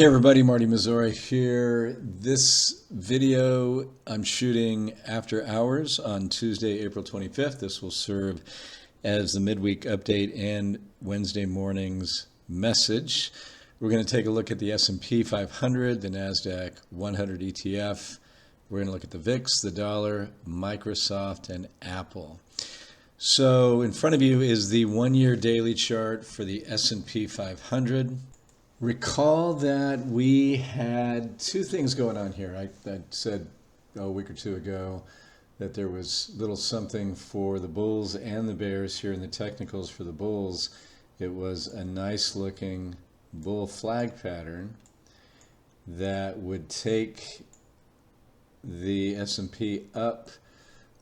Hey everybody, Marty Missouri here. This video I'm shooting after hours on Tuesday, April 25th. This will serve as the midweek update and Wednesday morning's message. We're going to take a look at the S&P 500, the NASDAQ 100 ETF. We're going to look at the VIX, the dollar, Microsoft, and Apple. So in front of you is the one-year daily chart for the S&P 500. Recall that we had two things going on here. I said a week or two ago that there was little something for the bulls and the bears here in the technicals. For the bulls, it was a nice looking bull flag pattern that would take the S&P up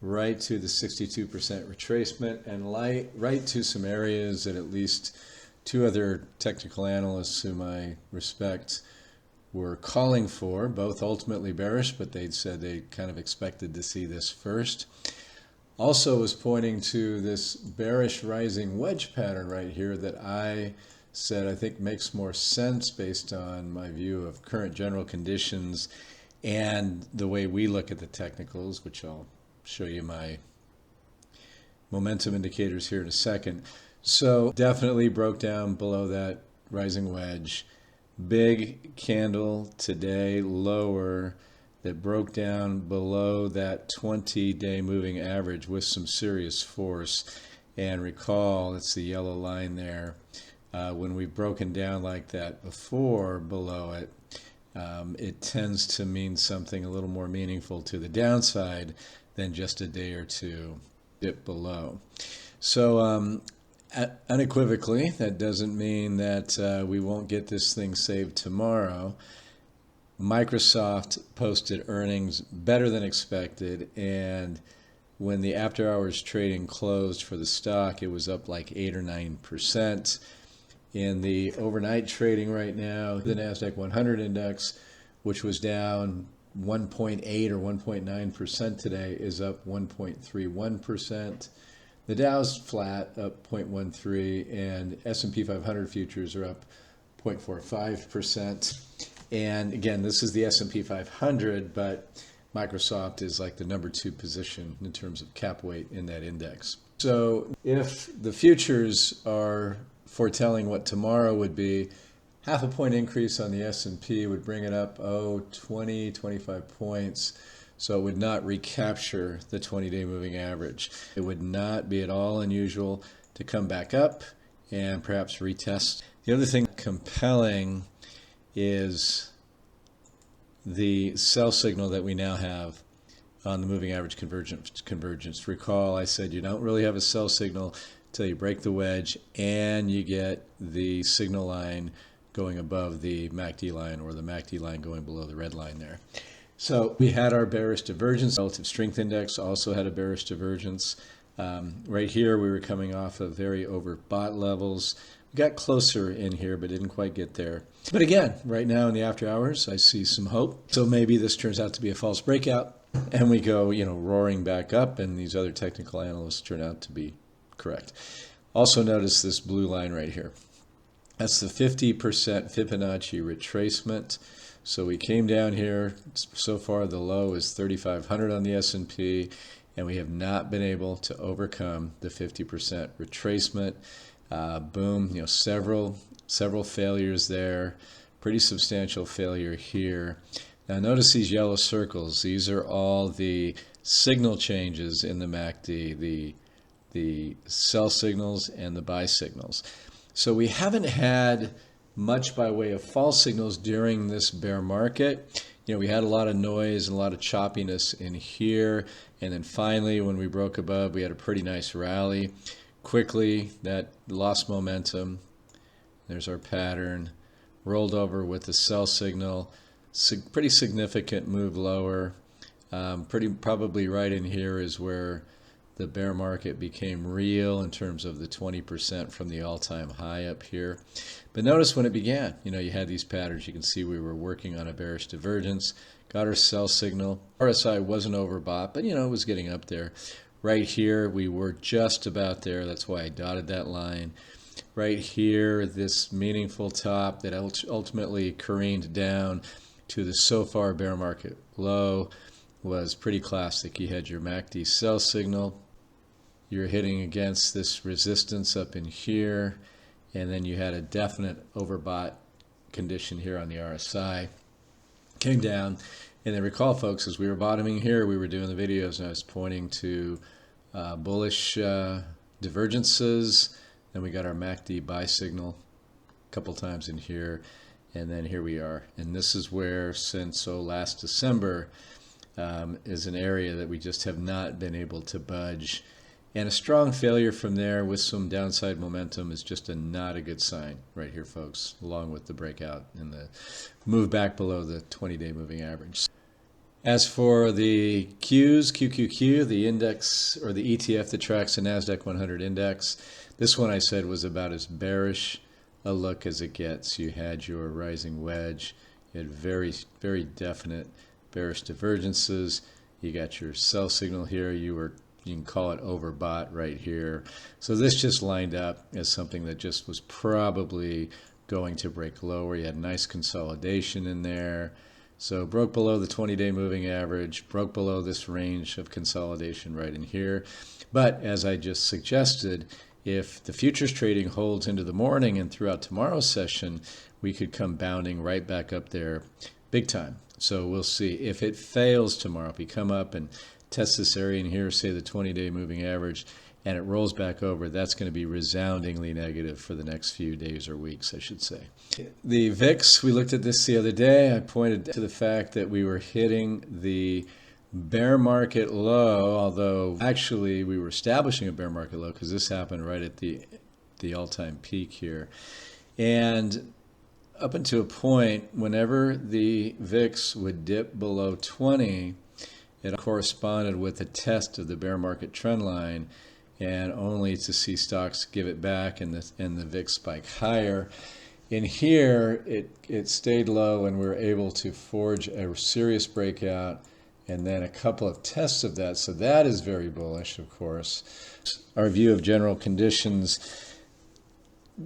right to the 62% retracement and right to some areas that at least two other technical analysts whom I respect were calling for, both ultimately bearish, but they'd said they kind of expected to see this first. Also was pointing to this bearish rising wedge pattern right here that I said I think makes more sense based on my view of current general conditions and the way we look at the technicals, which I'll show you my momentum indicators here in a second. So definitely broke down below that rising wedge. Big candle today, lower, that broke down below that 20-day moving average with some serious force. And recall, it's the yellow line there. When we've broken down like that before below it, it tends to mean something a little more meaningful to the downside than just a day or two dip below. So unequivocally, that doesn't mean that we won't get this thing saved tomorrow. Microsoft posted earnings better than expected, and when the after hours trading closed for the stock, it was up like 8 or 9%. In the overnight trading right now, the NASDAQ 100 index, which was down 1.8 or 1.9% today, is up 1.31%. The Dow's flat, up 0.13, and S&P 500 futures are up 0.45%. And again, this is the S&P 500, but Microsoft is like the #2 position in terms of cap weight in that index. So if the futures are foretelling what tomorrow would be, half a point increase on the S&P would bring it up, 20, 25 points. So it would not recapture the 20-day moving average. It would not be at all unusual to come back up and perhaps retest. The other thing compelling is the sell signal that we now have on the moving average convergence. Recall, I said you don't really have a sell signal until you break the wedge and you get the signal line going above the MACD line, or the MACD line going below the red line there. So we had our bearish divergence. Relative strength index also had a bearish divergence. Right here we were coming off of very overbought levels. We got closer in here but didn't quite get there. But again, right now in the after hours I see some hope. So maybe this turns out to be a false breakout and we go, roaring back up, and these other technical analysts turn out to be correct. Also notice this blue line right here. That's the 50% Fibonacci retracement. So we came down here. So far the low is 3,500 on the S&P, and we have not been able to overcome the 50% retracement. Boom, several failures there. Pretty substantial failure here. Now notice these yellow circles. These are all the signal changes in the MACD, the sell signals and the buy signals. So we haven't had much by way of false signals during this bear market. We had a lot of noise and a lot of choppiness in here, and then finally when we broke above, we had a pretty nice rally. Quickly that lost momentum. There's our pattern, rolled over with the sell signal, pretty significant move lower. Probably right in here is where the bear market became real in terms of the 20% from the all-time high up here. But notice when it began, you had these patterns. You can see we were working on a bearish divergence, got our sell signal. RSI wasn't overbought, but it was getting up there. Right here, we were just about there. That's why I dotted that line. right here, this meaningful top that ultimately careened down to the so far bear market low was pretty classic. You had your MACD sell signal, you're hitting against this resistance up in here, and then you had a definite overbought condition here on the RSI. Came down, and then recall, folks, as we were bottoming here, we were doing the videos, and I was pointing to bullish divergences. Then we got our MACD buy signal a couple times in here, and then here we are. And this is where, since last December, is an area that we just have not been able to budge. And a strong failure from there with some downside momentum is just not a good sign right here, folks, along with the breakout and the move back below the 20-day moving average. As for the Qs, QQQ, the index or the ETF that tracks the NASDAQ 100 index, this one I said was about as bearish a look as it gets. You had your rising wedge, you had very, very definite bearish divergences. You got your sell signal here. You can call it overbought right here. So this just lined up as something that just was probably going to break lower. You had nice consolidation in there. So broke below the 20-day moving average, broke below this range of consolidation right in here. But as I just suggested, if the futures trading holds into the morning and throughout tomorrow's session, we could come bounding right back up there big time. So we'll see. If it fails tomorrow, if we come up and test this area in here, say the 20-day moving average, and it rolls back over, that's going to be resoundingly negative for the next few days or weeks, I should say. The VIX, we looked at this the other day. I pointed to the fact that we were hitting the bear market low, although actually we were establishing a bear market low because this happened right at the all-time peak here. And up until a point, whenever the VIX would dip below 20, it corresponded with a test of the bear market trend line, and only to see stocks give it back and the VIX spike higher. In here, it stayed low, and we were able to forge a serious breakout and then a couple of tests of that. So that is very bullish, of course. Our view of general conditions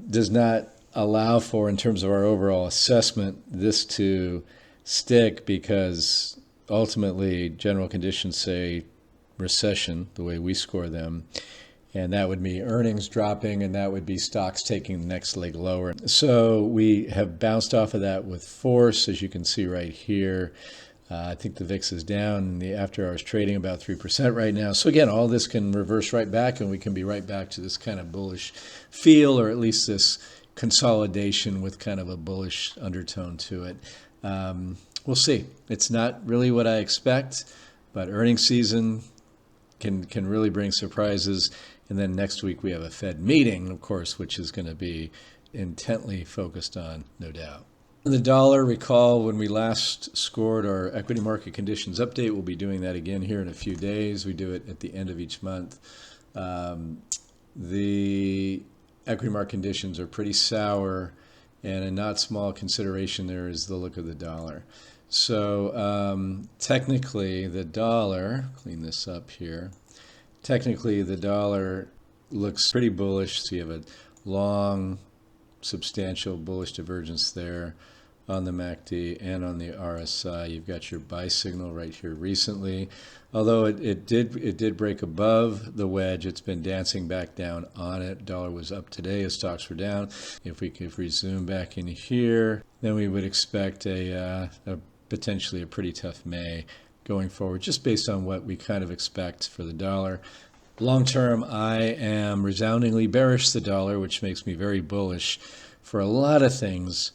does not allow for, in terms of our overall assessment, this to stick, because ultimately general conditions say recession, the way we score them, and that would be earnings dropping, and that would be stocks taking the next leg lower. So we have bounced off of that with force, as you can see right here. I think the VIX is down in the after hours trading about 3% right now. So again, all this can reverse right back, and we can be right back to this kind of bullish feel, or at least this consolidation with kind of a bullish undertone to it. We'll see. It's not really what I expect, but earnings season can really bring surprises. And then next week we have a Fed meeting, of course, which is going to be intently focused on, no doubt. The dollar, recall when we last scored our equity market conditions update, we'll be doing that again here in a few days. We do it at the end of each month. The equity market conditions are pretty sour, and a not small consideration there is the look of the dollar. So technically the dollar, clean this up here, technically the dollar looks pretty bullish. So you have a long, substantial bullish divergence there on the MACD and on the RSI. You've got your buy signal right here recently. Although it did break above the wedge, it's been dancing back down on it. Dollar was up today as stocks were down. If we zoom back in here, then we would expect a potentially a pretty tough May going forward, just based on what we kind of expect for the dollar. Long term, I am resoundingly bearish the dollar, which makes me very bullish for a lot of things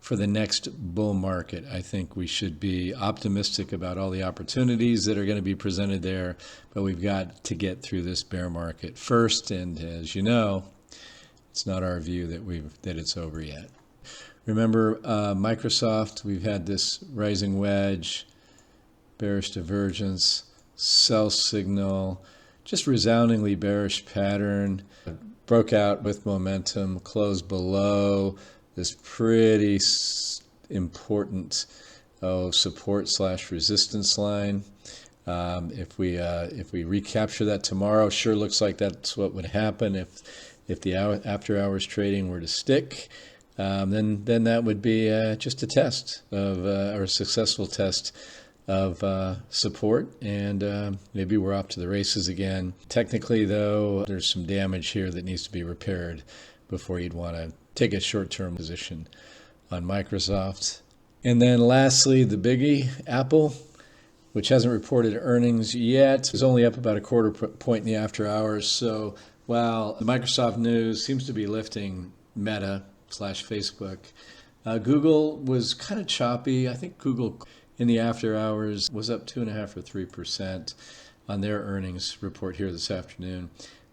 for the next bull market. I think we should be optimistic about all the opportunities that are going to be presented there, but we've got to get through this bear market first. And as you know, it's not our view that it's over yet. Remember Microsoft, we've had this rising wedge, bearish divergence, sell signal, just resoundingly bearish pattern, broke out with momentum, closed below this pretty important support / resistance line. If we recapture that tomorrow, sure looks like that's what would happen. If If the after hours trading were to stick, then that would be just a test of, or a successful test of support, and maybe we're off to the races again. Technically, though, there's some damage here that needs to be repaired before you'd want to take a short-term position on Microsoft. And then lastly, the biggie, Apple, which hasn't reported earnings yet. It's only up about a quarter point in the after hours. So while the Microsoft news seems to be lifting Meta/Facebook, Google was kind of choppy. I think Google in the after hours was up 2.5 or 3% on their earnings report here this afternoon.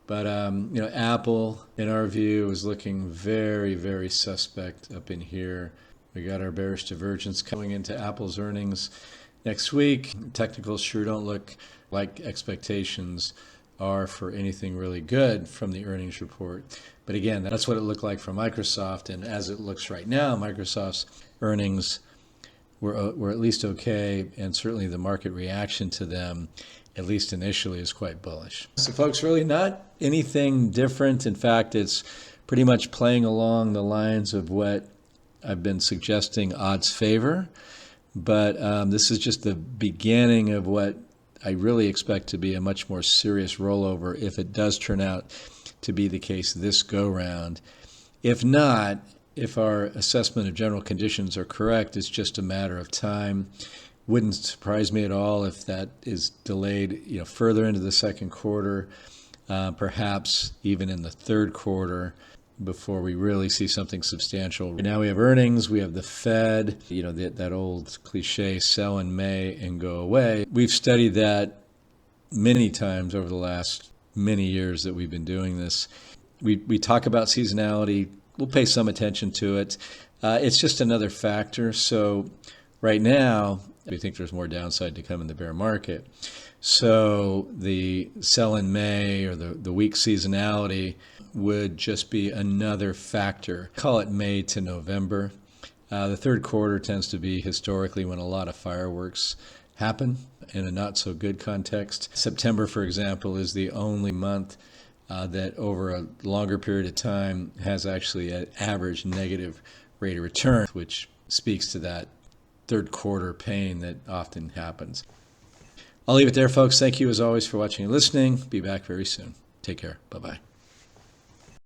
But Apple, in our view, is looking very, very suspect up in here. We got our bearish divergence coming into Apple's earnings next week. Technicals sure don't look like expectations are for anything really good from the earnings report. But again, that's what it looked like for Microsoft. And as it looks right now, Microsoft's earnings were at least okay. And certainly the market reaction to them, at least initially, is quite bullish. So folks, really not anything different. In fact, it's pretty much playing along the lines of what I've been suggesting odds favor. But this is just the beginning of what I really expect to be a much more serious rollover if it does turn out to be the case this go-round. If not, if our assessment of general conditions are correct, it's just a matter of time. Wouldn't surprise me at all if that is delayed, further into the second quarter, perhaps even in the third quarter, before we really see something substantial. Now we have earnings, we have the Fed, that old cliche, sell in May and go away. We've studied that many times over the last many years that we've been doing this. We talk about seasonality, we'll pay some attention to it. It's just another factor. So right now, we think there's more downside to come in the bear market. So the sell in May or the weak seasonality would just be another factor. Call it May to November. The third quarter tends to be historically when a lot of fireworks happen in a not so good context. September, for example, is the only month that over a longer period of time has actually an average negative rate of return, which speaks to that third quarter pain that often happens. I'll leave it there, folks. Thank you as always for watching and listening. Be back very soon. Take care. Bye-bye.